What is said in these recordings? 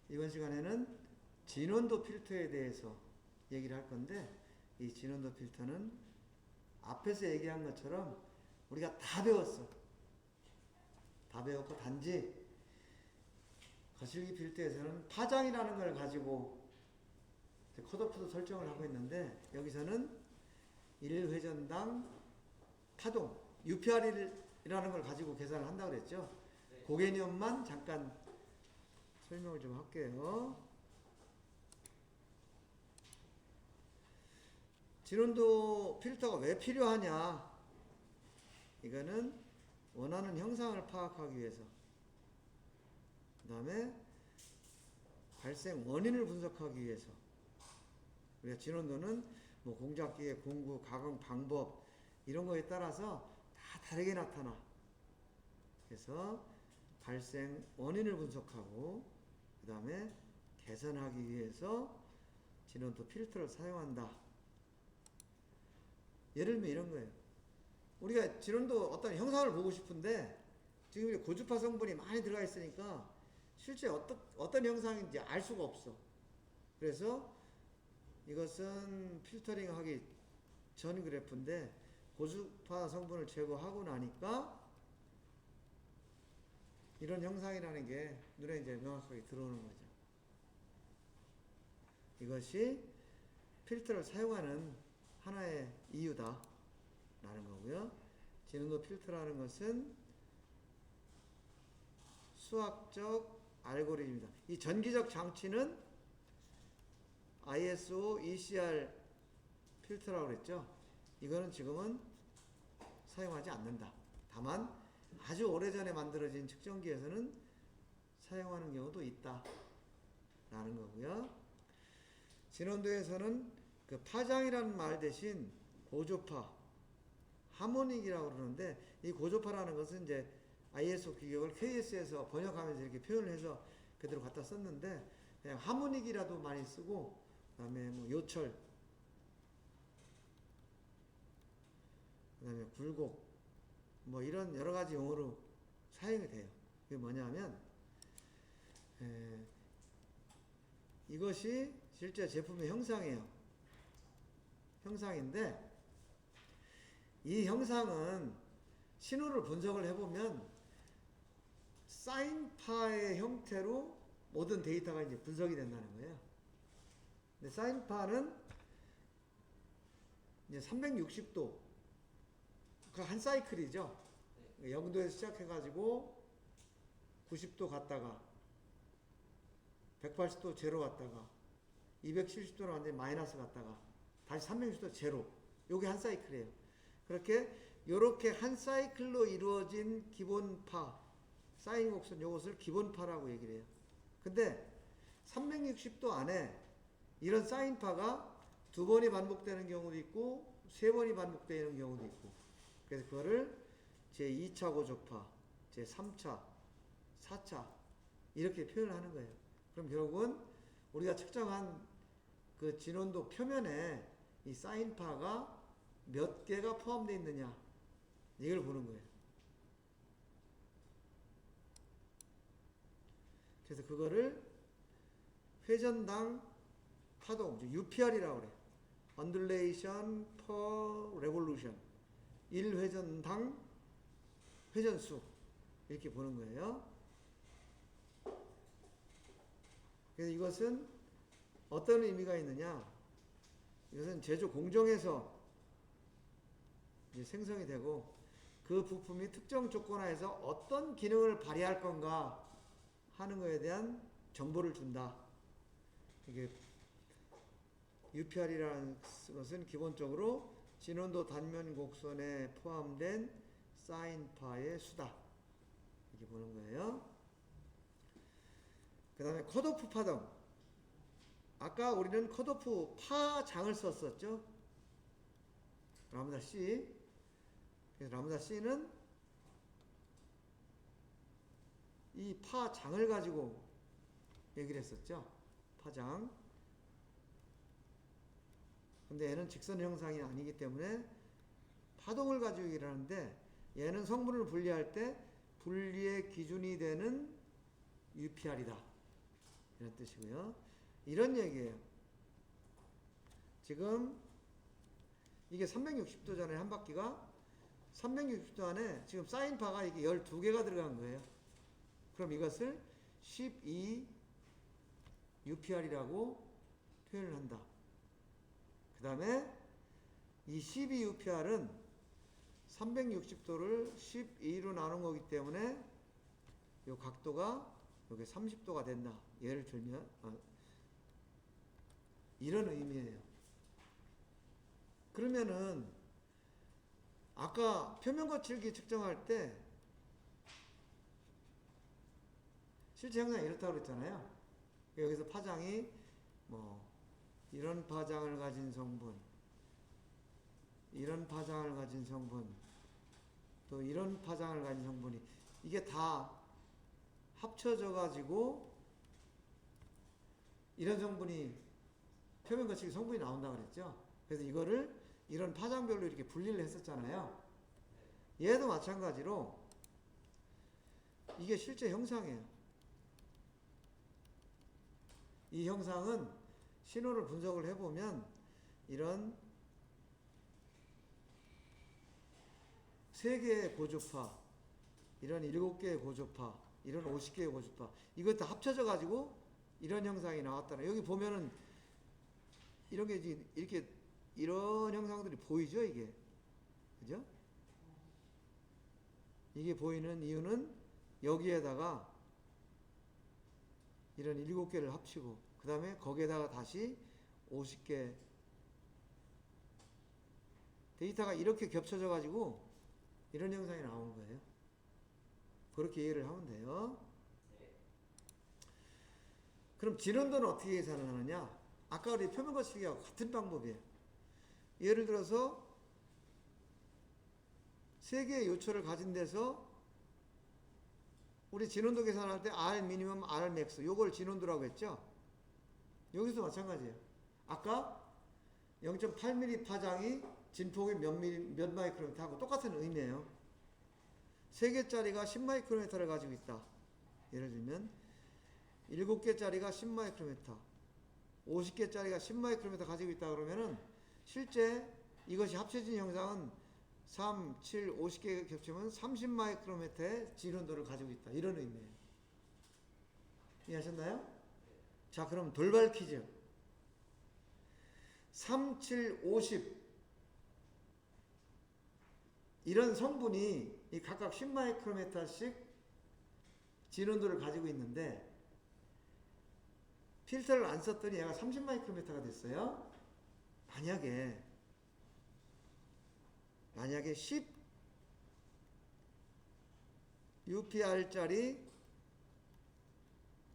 이번 시간에는 진원도 필터에 대해서 얘기를 할 건데, 이 진원도 필터는 앞에서 얘기한 것처럼 우리가 다 배웠어. 다 배웠고, 단지 거실기 필터에서는 파장이라는 걸 가지고 컷오프도 설정을 하고 있는데, 여기서는 1회전당 파동, UPR이라는 걸 가지고 계산을 한다고 그랬죠. 네. 그 개념만 잠깐 설명을 좀 할게요. 진원도 필터가 왜 필요하냐? 이거는 원하는 형상을 파악하기 위해서, 그 다음에 발생 원인을 분석하기 위해서. 우리가 진원도는 뭐 공작기의 공구, 가공 방법 이런 거에 따라서 다 다르게 나타나. 그래서 발생 원인을 분석하고 그 다음에 개선하기 위해서 진원도 필터를 사용한다. 예를 들면 이런 거예요. 우리가 진원도 어떤 형상을 보고 싶은데 지금 고주파 성분이 많이 들어가 있으니까 실제 어떤 형상인지 알 수가 없어. 그래서 이것은 필터링 하기 전 그래프인데 고주파 성분을 제거하고 나니까 이런 형상이라는 게 눈에 이제 명확하게 들어오는 거죠. 이것이 필터를 사용하는 하나의 이유다 라는 거고요. 진원도 필터라는 것은 수학적 알고리즘이다. 이 전기적 장치는 ISO ECR 필터라고 그랬죠. 이거는 지금은 사용하지 않는다. 다만 아주 오래전에 만들어진 측정기에서는 사용하는 경우도 있다 라는 거고요. 진원도에서는 그 파장이라는 말 대신 고조파, 하모닉이라고 그러는데, 이 고조파라는 것은 이제 ISO 규격을 KS에서 번역하면서 이렇게 표현을 해서 그대로 갖다 썼는데, 그냥 하모닉이라도 많이 쓰고, 그 다음에 뭐 요철, 그 다음에 굴곡, 뭐 이런 여러 가지 용어로 사용이 돼요. 그게 뭐냐면, 이것이 실제 제품의 형상이에요. 형상인데, 이 형상은 신호를 분석을 해보면 사인파의 형태로 모든 데이터가 이제 분석이 된다는 거예요. 근데 사인파는 이제 360도, 그 한 사이클이죠. 0도에서 시작해가지고 90도 갔다가 180도 제로 갔다가 270도로 완전히 마이너스 갔다가 다시 360도 제로. 요게 한 사이클이에요. 요렇게 한 사이클로 이루어진 기본파, 사인 곡선 요것을 기본파라고 얘기를 해요. 근데 360도 안에 이런 사인파가 두 번이 반복되는 경우도 있고 세 번이 반복되는 경우도 있고, 그래서 그거를 제2차 고조파, 제3차, 4차 이렇게 표현을 하는 거예요. 그럼 결국은 우리가 측정한 그 진원도 표면에 이 사인파가 몇 개가 포함되어 있느냐, 이걸 보는 거예요. 그래서 그거를 회전당 파동, UPR이라고 그래요. Undulation per Revolution. 1회전당 회전수. 이렇게 보는 거예요. 그래서 이것은 어떤 의미가 있느냐. 이것은 제조 공정에서 이제 생성이 되고 그 부품이 특정 조건 하에서 어떤 기능을 발휘할 건가 하는 것에 대한 정보를 준다. 이게 UPR이라는 것은 기본적으로 진원도 단면 곡선에 포함된 사인파의 수다. 이렇게 보는 거예요. 그 다음에 컷오프 파동. 아까 우리는 컷오프 파장을 썼었죠. 라므다 C. 그래서 라므다 C는 이 파장을 가지고 얘기를 했었죠. 파장. 근데 얘는 직선 형상이 아니기 때문에 파동을 가지고 얘기를 하는데, 얘는 성분을 분리할 때 분리의 기준이 되는 UPR이다. 이런 뜻이고요. 이런 얘기예요. 지금 이게 360도잖아요. 한 바퀴가 360도 안에 지금 사인파가 이게 12개가 들어간 거예요. 그럼 이것을 12 UPR이라고 표현을 한다. 그 다음에 이 12 UPR은 360도를 12로 나눈 거기 때문에 이 각도가 여기 30도가 된다. 예를 들면 이런 의미예요. 그러면은 아까 표면 거칠기 측정할 때 실제 형상이 이렇다고 그랬잖아요. 여기서 파장이 뭐 이런 파장을 가진 성분, 이런 파장을 가진 성분, 또 이런 파장을 가진 성분이 이게 다 합쳐져 가지고 이런 성분이 표면 거칠기 성분이 나온다고 그랬죠. 그래서 이거를 이런 파장별로 이렇게 분리를 했었잖아요. 얘도 마찬가지로 이게 실제 형상이에요. 이 형상은 신호를 분석을 해보면 이런 3개의 고주파, 이런 7개의 고주파, 이런 50개의 고주파, 이것 다 합쳐져 가지고 이런 형상이 나왔다는. 여기 보면은 이런 게 이렇게 이런 형상들이 보이죠, 이게. 그죠? 이게 보이는 이유는 여기에다가 이런 7개를 합치고 그 다음에 거기에다가 다시 50개 데이터가 이렇게 겹쳐져 가지고 이런 형상이 나오는 거예요. 그렇게 이해를 하면 돼요. 그럼 진원도는 어떻게 계산을 하느냐? 아까 우리 표면 거치기하고 같은 방법이에요. 예를 들어서 3개의 요철을 가진 데서 우리 진원도 계산할 때 R 미니멈, R 맥스 요걸 진원도라고 했죠. 여기서 마찬가지예요. 아까 0.8mm 파장이 진폭이 몇 마이크로미터 하고 똑같은 의미예요. 3개짜리가 10 마이크로미터를 가지고 있다. 예를 들면 7개짜리가 10 마이크로미터, 50개짜리가 10 마이크로미터 가지고 있다 그러면은 실제 이것이 합쳐진 형상은 3, 7, 50개 겹치면 30 마이크로미터의 진원도를 가지고 있다. 이런 의미예요. 이해하셨나요? 자, 그럼 돌발 퀴즈. 3, 7, 50 이런 성분이 이 각각 10 마이크로미터씩 진원도를 가지고 있는데 필터를 안 썼더니 얘가 30 마이크로미터가 됐어요. 만약에 10 UPR짜리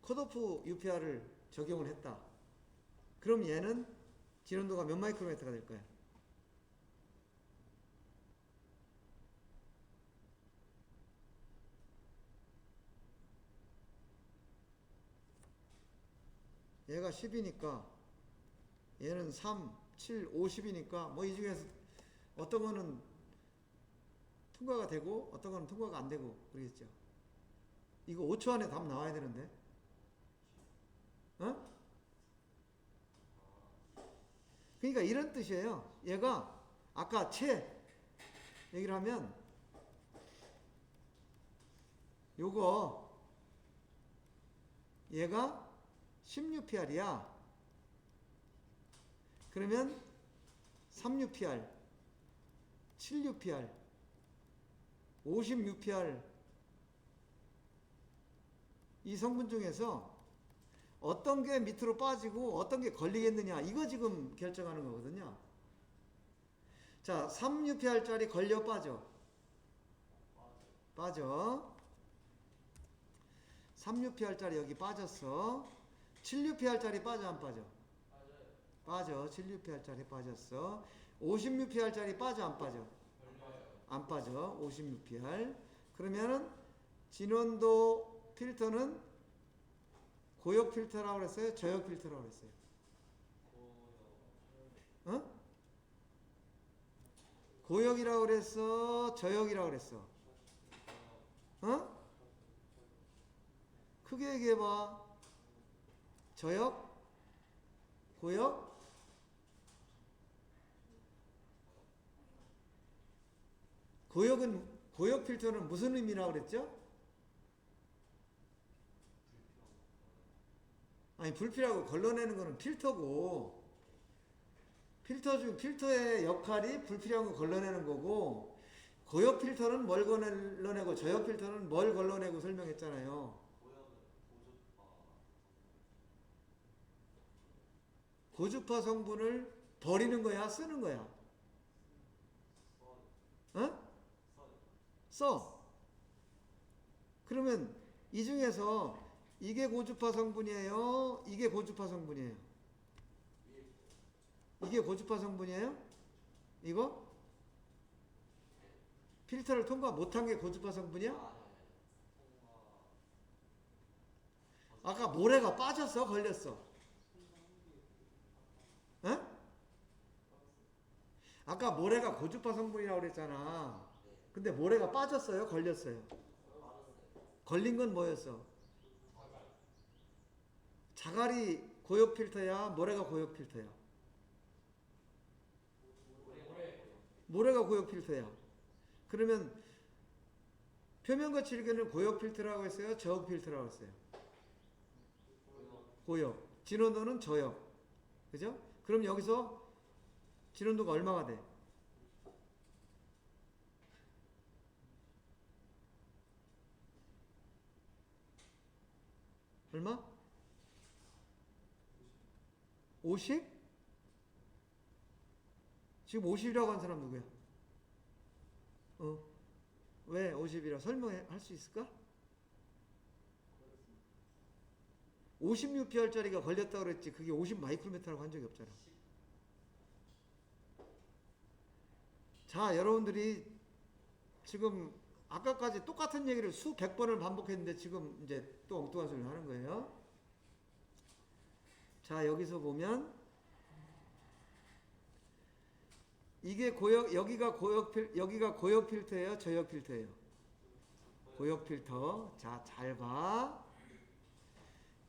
컷오프 UPR을 적용을 했다. 그럼 얘는 진원도가 몇 마이크로미터가 될 거예요? 얘가 10이니까 얘는 3, 7, 50이니까 뭐 이 중에서 어떤 거는 통과가 되고 어떤 거는 통과가 안 되고 그러겠죠. 이거 5초 안에 답 나와야 되는데. 어? 그러니까 이런 뜻이에요. 얘가 아까 얘기를 하면 요거 얘가 10UPR이야. 그러면 3UPR, 7UPR, 50UPR 이 성분 중에서 어떤 게 밑으로 빠지고 어떤 게 걸리겠느냐 이거 지금 결정하는 거거든요. 자, 3UPR짜리 걸려 빠져. 3UPR짜리 여기 빠졌어. 7UPR짜리 빠져 안 빠져? 빠져. 7UPR짜리 빠졌어. 50UPR짜리 빠져 안 빠져? 안 빠져. 50UPR. 그러면은 진원도 필터는 고역 필터라고 그랬어요? 저역 필터라고 그랬어요? 어? 고역이라고 그랬어? 저역이라고 그랬어? 어? 크게 얘기해봐. 저역, 고역, 고역 필터는 무슨 의미라고 그랬죠? 아니, 불필요하고 걸러내는 거는 필터고, 필터의 역할이 불필요한 거 걸러내는 거고, 고역 필터는 뭘 걸러내고, 저역 필터는 뭘 걸러내고 설명했잖아요. 고주파 성분을 버리는 거야, 쓰는 거야? 어? 써. 그러면 이 중에서 이게 고주파 성분이에요? 이게 고주파 성분이에요? 이게 고주파 성분이에요? 이거? 필터를 통과 못한 게 고주파 성분이야? 아까 모래가 빠졌어? 걸렸어? 에? 아까 모래가 고주파 성분이라고 그랬잖아. 근데 모래가 빠졌어요? 걸렸어요? 걸린 건 뭐였어? 자갈이 고역 필터야? 모래가 고역 필터야? 모래가 고역 필터야. 그러면 표면 거칠기는 고역 필터라고 했어요? 저역 필터라고 했어요? 고역. 진원도는 저역. 그죠? 그럼 여기서 진원도가 얼마가 돼? 얼마? 50? 지금 50이라고 한 사람 누구야? 왜 50이라 설명할 수 있을까? 56PR짜리가 걸렸다고 그랬지. 그게 50 마이크로메타라고 한 적이 없잖아. 자, 여러분들이 지금 아까까지 똑같은 얘기를 수백 번을 반복했는데 지금 이제 또 엉뚱한 소리를 하는 거예요. 자, 여기서 보면 이게 여기가 고역 필터예요? 저역 필터예요? 고역 필터. 자, 잘 봐.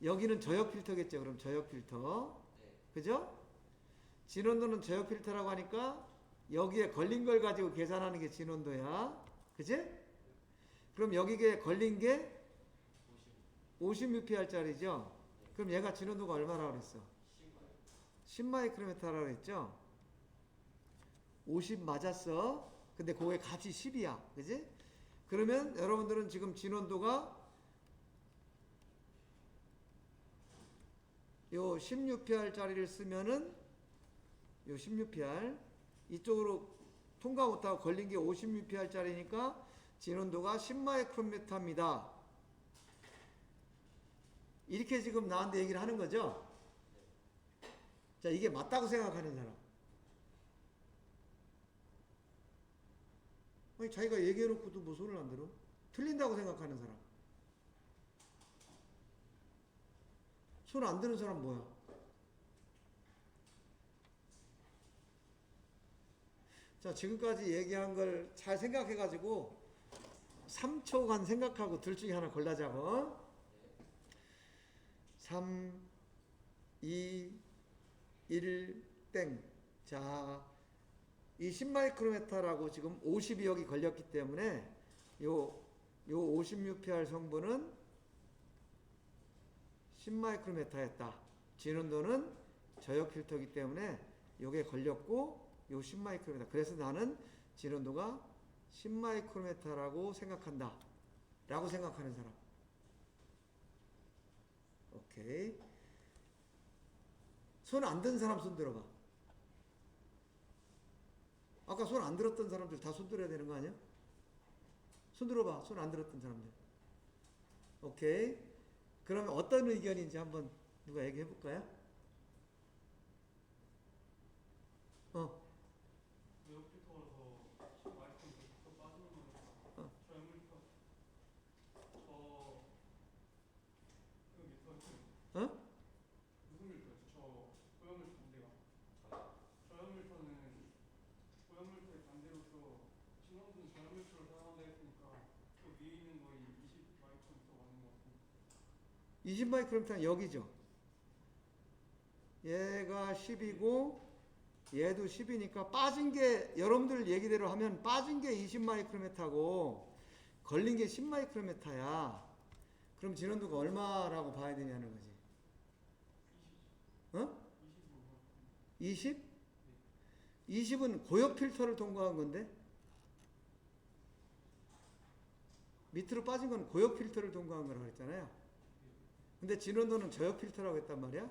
여기는 저역 필터겠죠? 그럼 저역 필터. 그죠? 진원도는 저역 필터라고 하니까 여기에 걸린 걸 가지고 계산하는 게 진원도야. 그지? 그럼 여기에 걸린 게 56PR짜리죠? 그럼 얘가 진원도가 얼마라고 그랬어? 10마이크로메타라고 그랬죠? 50 맞았어. 근데 그게 값이 10이야. 그지? 그러면 여러분들은 지금 진원도가 요 16PR짜리를 쓰면은 요 16PR 이쪽으로 통과 못하고 걸린 게 56PR짜리니까 진원도가 10마이크로메타입니다. 이렇게 지금 나한테 얘기를 하는 거죠. 자, 이게 맞다고 생각하는 사람. 아니, 자기가 얘기해놓고도 뭐 손을 안 들어? 틀린다고 생각하는 사람. 손 안 드는 사람 뭐야? 자, 지금까지 얘기한 걸 잘 생각해가지고 3초간 생각하고 둘 중에 하나 골라자고. 3, 2, 1, 땡. 자, 이 10마이크로메타라고 지금 50이 여기 걸렸기 때문에 요 56PR 성분은 10마이크로메타였다. 진원도는 저역 필터이기 때문에 요게 걸렸고 요 10마이크로메타. 그래서 나는 진원도가 10마이크로메타라고 생각한다. 라고 생각하는 사람. 오케이. 손 안 든 사람 손 들어봐. 아까 손 안 들었던 사람들 다 손 들어야 되는 거 아니야? 손 들어봐. 손 안 들었던 사람들. 오케이. 그러면 어떤 의견인지 한번 누가 얘기해 볼까요? 어? 무슨 밀도였죠? 저 고형밀도 반대가. 저형밀도는 고형밀도의 반대로서 진원도는 저형밀도를 사용한다 했으니까 그 위에 있는 거의 20 마이크로미터 맞는 것 같습니다. 20마이크로미터는 여기죠. 얘가 10이고 얘도 10이니까 빠진 게 여러분들 얘기대로 하면 빠진 게 20 마이크로메타고 걸린 게 10 마이크로메타야. 그럼 진원도가 얼마라고 봐야 되냐는 거지. 어? 20? 20은 고역 필터를 통과한 건데 밑으로 빠진 건 고역 필터를 통과한 거라고 했잖아요. 근데 진원도는 저역 필터라고 했단 말이야.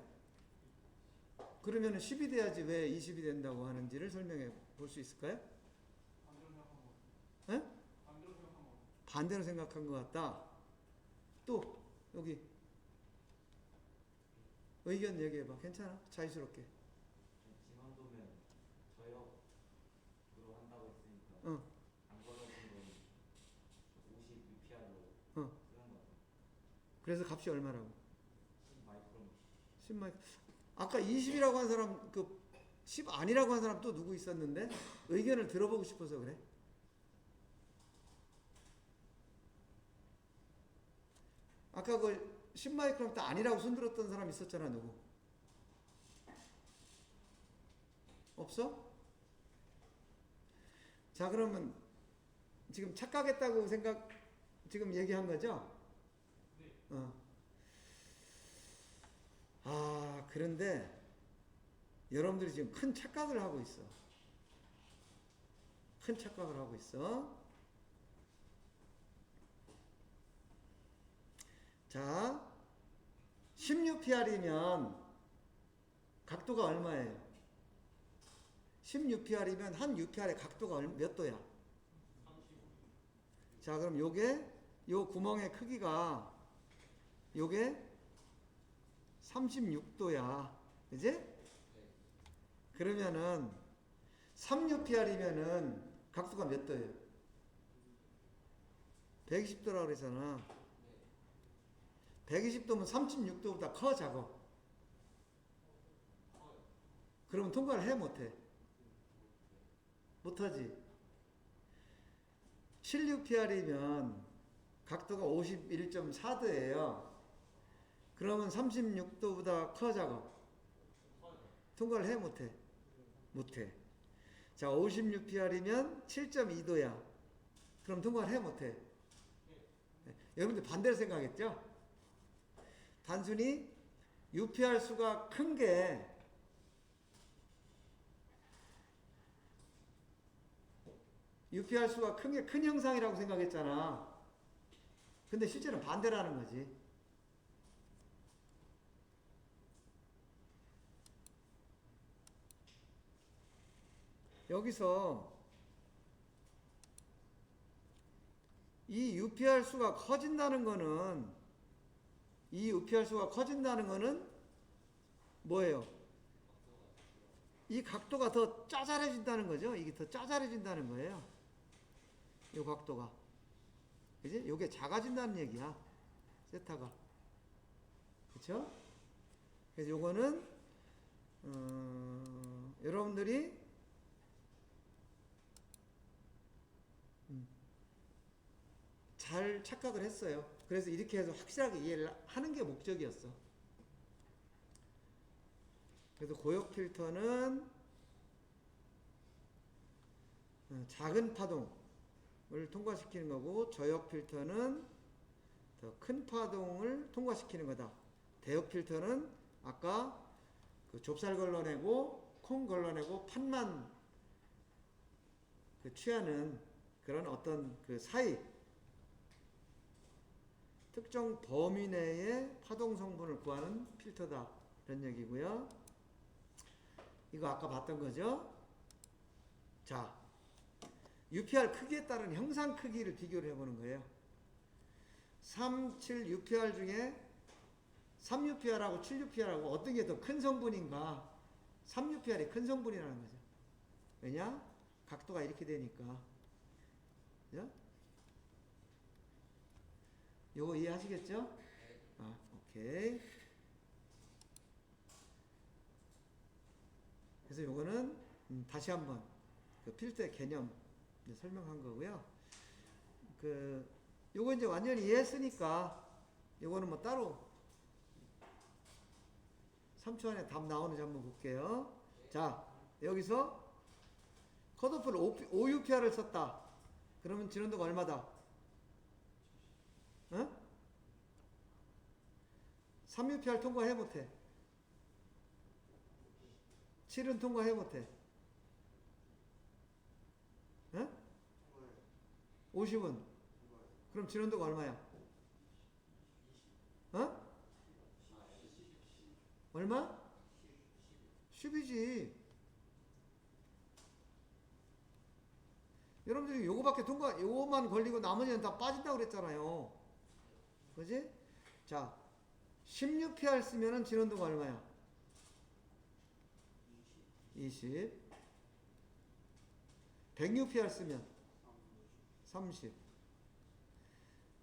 그러면 10이 돼야지 왜 20이 된다고 하는지를 설명해 볼 수 있을까요? 에? 반대로 생각한 것 같다. 또 여기 의견 얘기해봐. 괜찮아? 자유스럽게. 진원도면 저역으로 한다고 했으니까 어. 안 걸어진 건 50 UPR로 어. 쓰는 거죠. 그래서 값이 얼마라고? 10 마이크론. 10 마이크. 아까 20이라고 한 사람, 그 10 아니라고 한 사람 또 누구 있었는데? 의견을 들어보고 싶어서 그래. 아까 그 10 마이크론 아니라고 손들었던 사람 있었잖아. 누구? 없어? 자, 그러면 지금 착각했다고 지금 얘기한 거죠? 네. 그런데 여러분들이 지금 큰 착각을 하고 있어. 큰 착각을 하고 있어. 자, 16PR이면 각도가 얼마예요? 16PR이면 한 UPR의 각도가 몇 도야? 자, 그럼 요 구멍의 크기가 요게 36도야. 그지? 그러면은 3UPR이면은 각도가 몇 도예요? 120도라고 그랬잖아. 120도면 36도보다 커, 작아? 그러면 통과를 해, 못해? 못하지. 7UPR이면 각도가 51.4도예요. 그러면 36도보다 커, 작아? 통과를 해, 못해? 못해. 자, 56PR이면 7.2도야. 그럼 통과를 해, 못해? 네. 여러분들 반대로 생각했죠? 단순히 UPR 수가 큰 게 UPR 수가 큰 게 큰 형상이라고 생각했잖아. 근데 실제는 반대라는 거지. 여기서 이 UPR 수가 커진다는 거는 뭐예요? 이 각도가 더 짜잘해진다는 거죠. 이게 더 짜잘해진다는 거예요. 이 각도가. 그지? 이게 작아진다는 얘기야. 세타가. 그쵸? 그래서 요거는, 여러분들이, 잘 착각을 했어요. 그래서 이렇게 해서 확실하게 이해를 하는 게 목적이었어. 그래서 고역 필터는 작은 파동을 통과시키는 거고, 저역 필터는 더 큰 파동을 통과시키는 거다. 대역 필터는 아까 그 좁쌀 걸러내고 콩 걸러내고 판만 그 취하는 그런 어떤 그 사이, 특정 범위 내의 파동 성분을 구하는 필터다. 이런 얘기고요. 이거 아까 봤던 거죠? 자, UPR 크기에 따른 형상 크기를 비교를 해보는 거예요. 37 UPR 중에 3UPR하고 7UPR하고 어떤 게 더 큰 성분인가? 3UPR이 큰 성분이라는 거죠. 왜냐? 각도가 이렇게 되니까. 그죠? 요거 이해하시겠죠? 오케이. 그래서 요거는 다시 한번 그 필터의 개념 설명한 거고요. 요거 이제 완전히 이해했으니까 요거는 뭐 따로 3초 안에 답 나오는지 한번 볼게요. 자, 여기서 컷오프를 OUPR을 썼다. 그러면 진원도가 얼마다? 어? 3UPR 통과해 못해? 7은 통과해 못해? 어? 50은? 그럼 진원도가 얼마야? 어? 얼마? 10이지. 여러분들이 요거밖에 요거만 걸리고 나머지는 다 빠진다고 그랬잖아요. 그지? 자, 16PR 쓰면은 진원도가 얼마야? 20. 106PR 쓰면 30.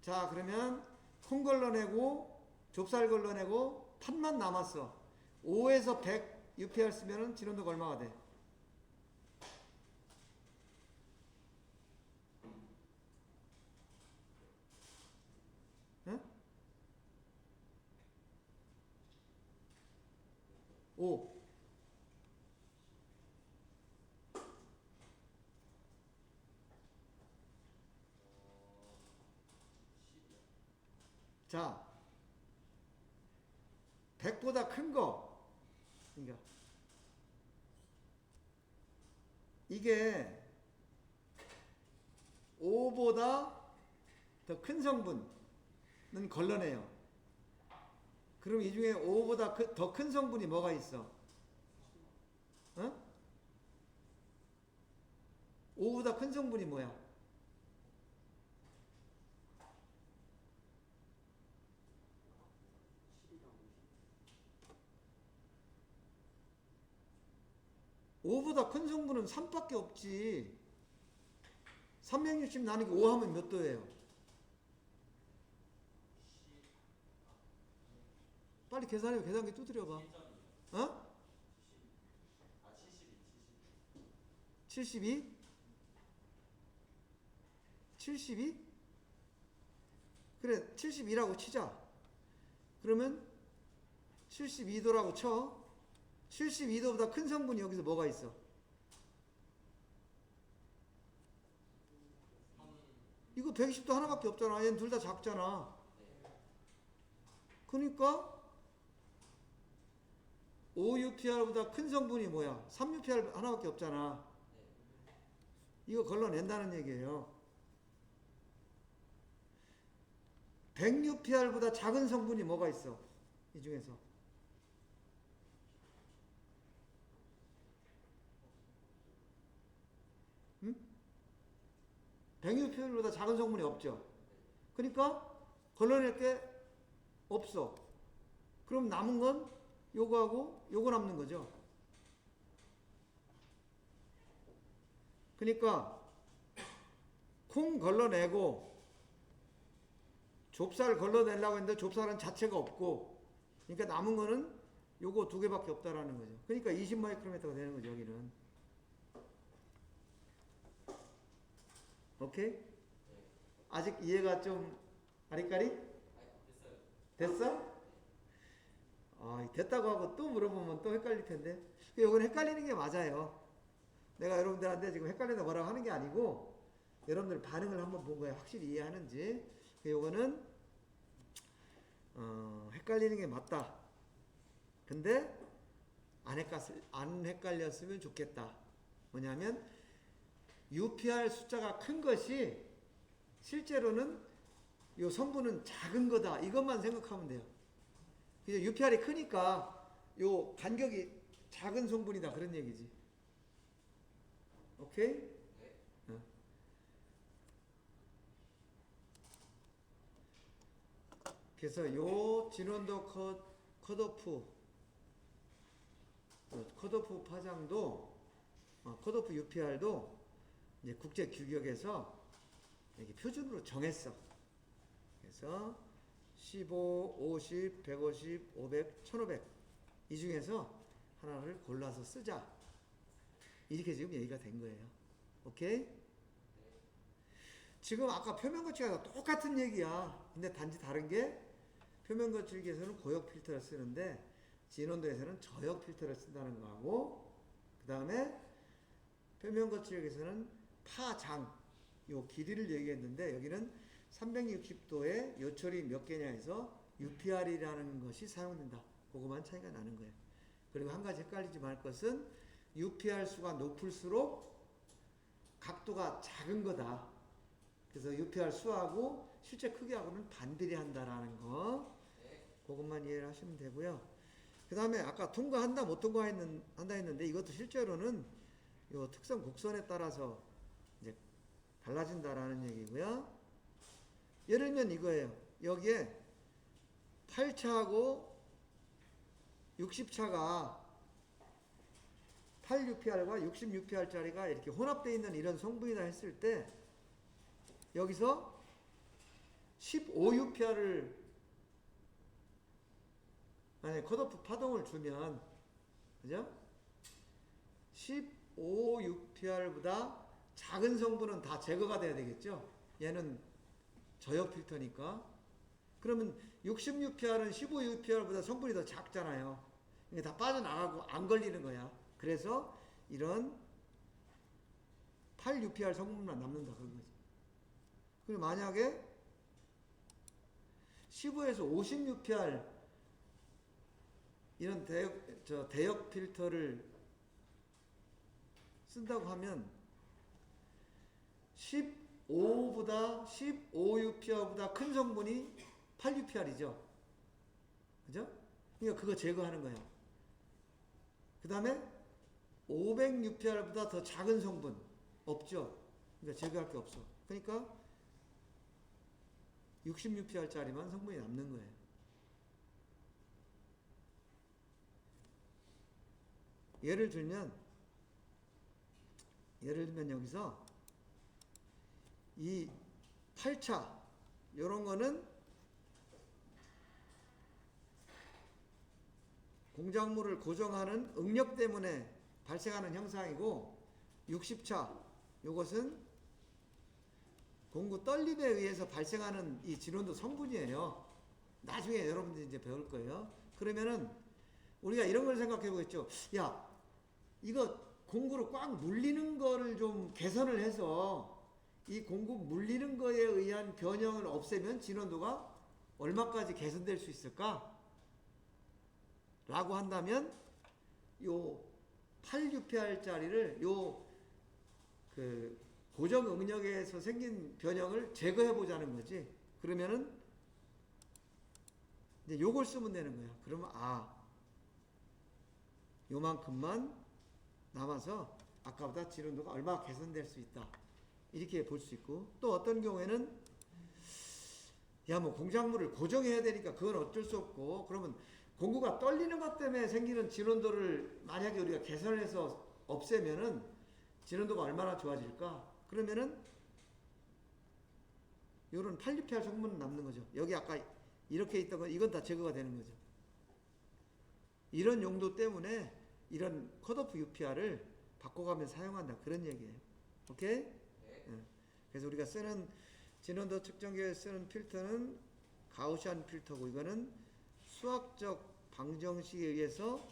자, 그러면 콩 걸러내고 좁쌀 걸러내고 팥만 남았어. 5에서 100 UPR 쓰면은 진원도가 얼마가 돼? 응? 5. 자, 100보다 큰 거. 그러니까 이게 5보다 더 큰 성분은 걸러내요. 그럼 이 중에 5보다 더 큰 성분이 뭐가 있어? 어? 5보다 큰 성분이 뭐야? (5보다) 큰 성분은 3밖에 없지. 360 나누기 5 하면 몇 도예요? 빨리 계산해. 계산기 두드려봐. 어? 72? 72? 그래, 72라고 치자. 그러면 72도라고 쳐. 72도보다 큰 성분이 여기서 뭐가 있어? 이거 120도 하나밖에 없잖아. 얘는 둘 다 작잖아. 그러니까 OUPR보다 큰 성분이 뭐야? 3UPR 하나밖에 없잖아. 이거 걸러낸다는 얘기예요. 100UPR보다 작은 성분이 뭐가 있어? 이 중에서. 응? 100UPR보다 작은 성분이 없죠. 그러니까 걸러낼 게 없어. 그럼 남은 건 요거하고 요거 남는 거죠. 그러니까 콩 걸러내고 좁쌀 걸러내려고 했는데 좁쌀은 자체가 없고, 그러니까 남은 거는 요거 두 개밖에 없다라는 거죠. 그러니까 20 마이크로미터가 되는 거죠, 여기는. 오케이? 아직 이해가 좀 아리까리? 됐어? 아, 됐다고 하고 또 물어보면 또 헷갈릴 텐데. 이건 헷갈리는 게 맞아요. 내가 여러분들한테 지금 헷갈린다 뭐라고 하는 게 아니고, 여러분들 반응을 한번 본 거예요. 확실히 이해하는지. 요거는 헷갈리는 게 맞다. 근데 안 헷갈렸으면 좋겠다. 뭐냐면 UPR 숫자가 큰 것이 실제로는 요 성분은 작은 거다. 이것만 생각하면 돼요. UPR이 크니까 요 간격이 작은 성분이다. 그런 얘기지. 오케이? 어. 그래서 요 진원도 컷오프 파장도 컷오프 UPR도 이제 국제 규격에서 이렇게 표준으로 정했어. 그래서 15, 50, 150, 500, 1500 이 중에서 하나를 골라서 쓰자. 이렇게 지금 얘기가 된 거예요. 오케이? 지금 아까 표면거치가 똑같은 얘기야. 근데 단지 다른 게 표면거치기에서는 고역 필터를 쓰는데 진원도에서는 저역 필터를 쓴다는 거하고, 그 다음에 표면 거치력에서는 파장, 요 길이를 얘기했는데 여기는 360도의 요철이 몇 개냐 해서 UPR이라는 것이 사용된다. 그거만 차이가 나는 거예요. 그리고 한 가지 헷갈리지 말 것은 UPR 수가 높을수록 각도가 작은 거다. 그래서 UPR 수하고 실제 크기하고는 반비례한다라는 거. 그것만 이해를 하시면 되고요. 그 다음에 아까 통과한다 못 통과한다 했는데 이것도 실제로는 요 특성 곡선에 따라서 이제 달라진다라는 얘기고요. 예를 들면 이거예요. 여기에 8차하고 60차가 8UPR과 60UPR짜리가 이렇게 혼합되어 있는 이런 성분이다 했을 때 여기서 15UPR을 만약에 컷오프 파동을 주면 그죠? 15UPR보다 작은 성분은 다 제거가 돼야 되겠죠? 얘는 저역 필터니까. 그러면 60UPR은 15UPR보다 성분이 더 작잖아요. 이게 다 빠져나가고 안 걸리는 거야. 그래서 이런 8UPR 성분만 남는다 그런 거지. 그리고 만약에 15에서 50UPR 이런 대역 필터를 쓴다고 하면 15UPR보다 큰 성분이 8UPR이죠. 그죠? 그러니까 그거 제거하는 거예요. 그 다음에 500UPR보다 더 작은 성분 없죠. 그러니까 제거할 게 없어. 그러니까 60UPR짜리만 성분이 남는 거예요. 예를 들면 여기서 이 8차 요런 거는 공작물을 고정하는 응력 때문에 발생하는 현상이고 60차 요것은 공구 떨림에 의해서 발생하는 이 진원도 성분이에요. 나중에 여러분들이 이제 배울 거예요. 그러면은 우리가 이런 걸 생각해 보겠죠. 야, 이거 공구로 꽉 물리는 거를 좀 개선을 해서 이 공구 물리는 거에 의한 변형을 없애면 진원도가 얼마까지 개선될 수 있을까? 라고 한다면 요 8UPR짜리를 요 그 고정 응력에서 생긴 변형을 제거해 보자는 거지. 그러면은 이제 요걸 쓰면 되는 거야. 그러면 요만큼만 남아서 아까보다 진원도가 얼마나 개선될 수 있다. 이렇게 볼 수 있고, 또 어떤 경우에는 야, 뭐 공작물을 고정해야 되니까 그건 어쩔 수 없고, 그러면 공구가 떨리는 것 때문에 생기는 진원도를 만약에 우리가 개선해서 없애면은 진원도가 얼마나 좋아질까? 그러면은 요런 8UPR 성분은 남는 거죠. 여기 아까 이렇게 있던 거 이건 다 제거가 되는 거죠. 이런 용도 때문에 이런 컷오프 UPR을 바꿔가면 사용한다. 그런 얘기예요. 오케이? 네. 그래서 우리가 쓰는 진원도 측정기에 쓰는 필터는 가우시안 필터고, 이거는 수학적 방정식에 의해서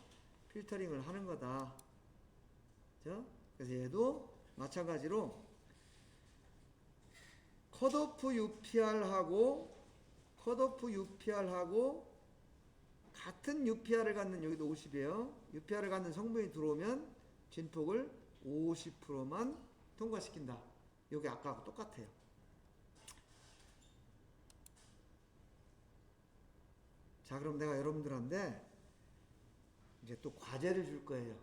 필터링을 하는 거다. 그죠? 그래서 얘도 마찬가지로 컷오프 UPR하고 같은 UPR을 갖는, 여기도 50이에요. UPR을 갖는 성분이 들어오면 진폭을 50%만 통과시킨다. 여기 아까하고 똑같아요. 자, 그럼 내가 여러분들한테 이제 또 과제를 줄 거예요.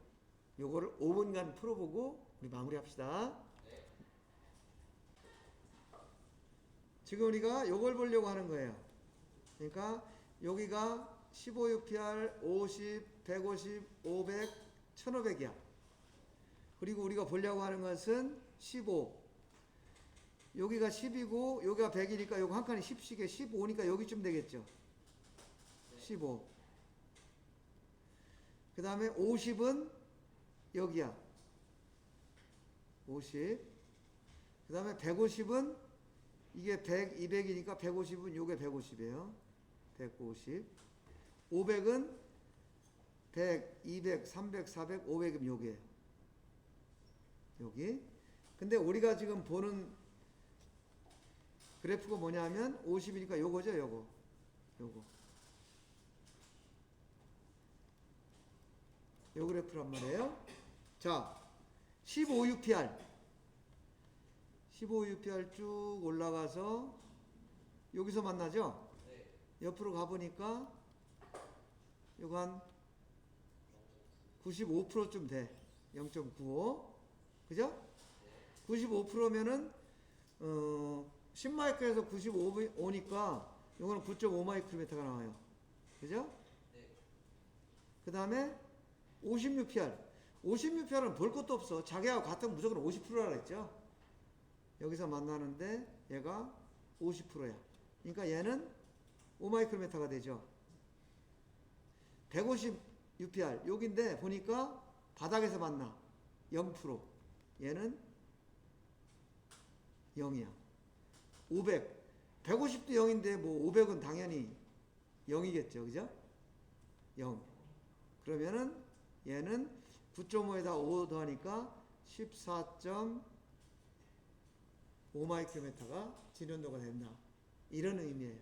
요거를 5분간 풀어보고 우리 마무리합시다. 지금 우리가 요걸 보려고 하는 거예요. 그러니까 여기가 15UPR, 50, 150, 500, 1500이야. 그리고 우리가 보려고 하는 것은 15. 여기가 10이고 여기가 100이니까 요거 한 칸이 10씩에 15니까 여기쯤 되겠죠. 15. 그 다음에 50은 여기야. 50. 그 다음에 150은 이게 100, 200이니까 150은 요게 150이에요. 150. 500은 100, 200, 300, 400, 500이면 여기에요. 여기. 근데 우리가 지금 보는 그래프가 뭐냐면 50이니까 요거죠, 요거. 요거. 요 그래프란 말이에요. 자, 15UPR. 15UPR 쭉 올라가서 여기서 만나죠? 옆으로 가보니까 요거 한 95%쯤 돼. 0.95. 그죠? 95%면은 10마이크로에서 95니까 요거는 9.5마이크로미터가 나와요. 그죠? 그 다음에 50UPR. 50UPR은 볼 것도 없어. 자기하고 같은 무조건 50%라 그랬죠? 여기서 만나는데 얘가 50%야. 그러니까 얘는 5마이크로미터가 되죠. 150UPR. 여긴데 보니까 바닥에서 만나. 0%. 얘는 0이야. 500. 150도 0인데 뭐 500은 당연히 0이겠죠. 그죠? 0. 그러면은 얘는 9.5에다 5 더하니까 14.5마이크로미터가 진원도가 된다. 이런 의미예요.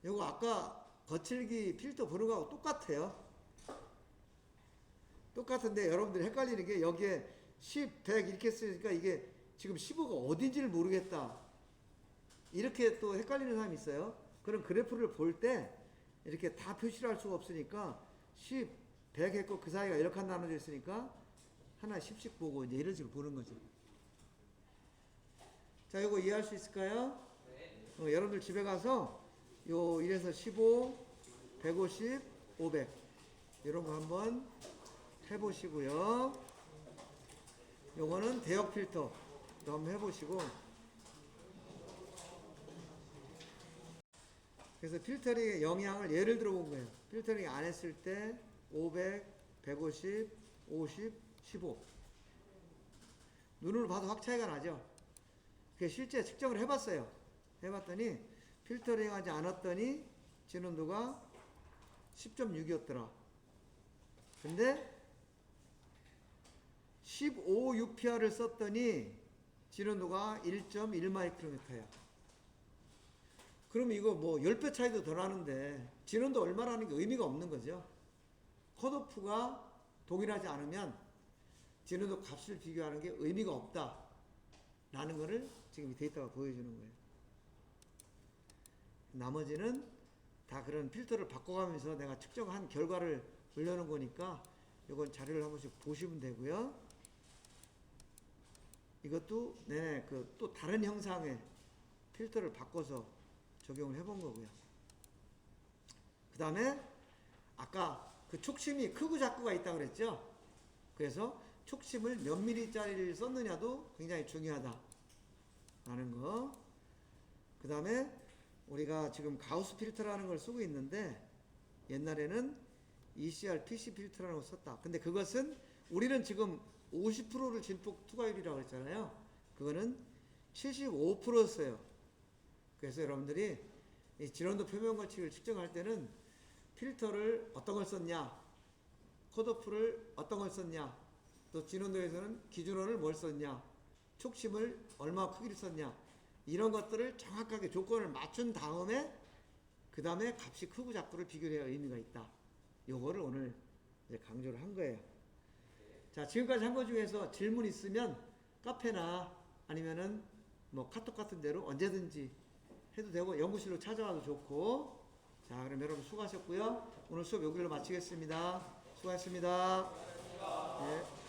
이거 아까 거칠기 필터 보는 거하고 똑같아요. 똑같은데 여러분들이 헷갈리는 게 여기에 10, 100 이렇게 쓰니까 이게 지금 15가 어딘지를 모르겠다. 이렇게 또 헷갈리는 사람이 있어요. 그럼 그래프를 볼 때 이렇게 다 표시를 할 수가 없으니까 10, 100 했고 그 사이가 이렇게 나눠져 있으니까 하나 10씩 보고 이제 이런 식으로 보는 거죠. 자, 이거 이해할 수 있을까요? 네. 여러분들 집에 가서 요 이래서 15, 150, 500 이런 거 한번 해보시고요. 요거는 대역 필터 한번 해보시고, 그래서 필터링의 영향을 예를 들어 본 거예요. 필터링 안 했을 때 500, 150, 50, 15 눈으로 봐도 확 차이가 나죠. 그게 실제 측정을 해봤어요. 해봤더니 필터링 하지 않았더니 진원도가 10.6이었더라. 근데 15UPR을 썼더니 진원도가 1.1 마이크로미터야. 그럼 이거 뭐 10배 차이도 더 나는데 진원도 얼마라는 게 의미가 없는 거죠. 컷오프가 동일하지 않으면 진원도 값을 비교하는 게 의미가 없다 라는 거를 지금 이 데이터가 보여주는 거예요. 나머지는 다 그런 필터를 바꿔가면서 내가 측정한 결과를 올려놓은 거니까 이건 자료를 한 번씩 보시면 되고요. 이것도 또 다른 형상의 필터를 바꿔서 적용을 해본 거고요. 그 다음에 아까 그 촉심이 크고 작고가 있다고 그랬죠. 그래서 촉심을 몇 미리짜리를 썼느냐도 굉장히 중요하다 라는 거. 그 다음에 우리가 지금 가우스 필터라는 걸 쓰고 있는데 옛날에는 ECR PC 필터라는 걸 썼다. 근데 그것은 우리는 지금 50%를 진폭 투과율이라고 했잖아요. 그거는 75%였어요. 그래서 여러분들이 이 진원도 표면 거치를 측정할 때는 필터를 어떤 걸 썼냐, 컷오프를 어떤 걸 썼냐, 또 진원도에서는 기준원을 뭘 썼냐, 촉심을 얼마 크기를 썼냐, 이런 것들을 정확하게 조건을 맞춘 다음에 그 다음에 값이 크고 작고를 비교해야 의미가 있다. 요거를 오늘 이제 강조를 한 거예요. 자, 지금까지 한 거 중에서 질문 있으면 카페나 아니면은 뭐 카톡 같은 데로 언제든지 해도 되고 연구실로 찾아와도 좋고. 자, 그럼 여러분 수고하셨고요. 오늘 수업 여기로 마치겠습니다. 수고하셨습니다. 네.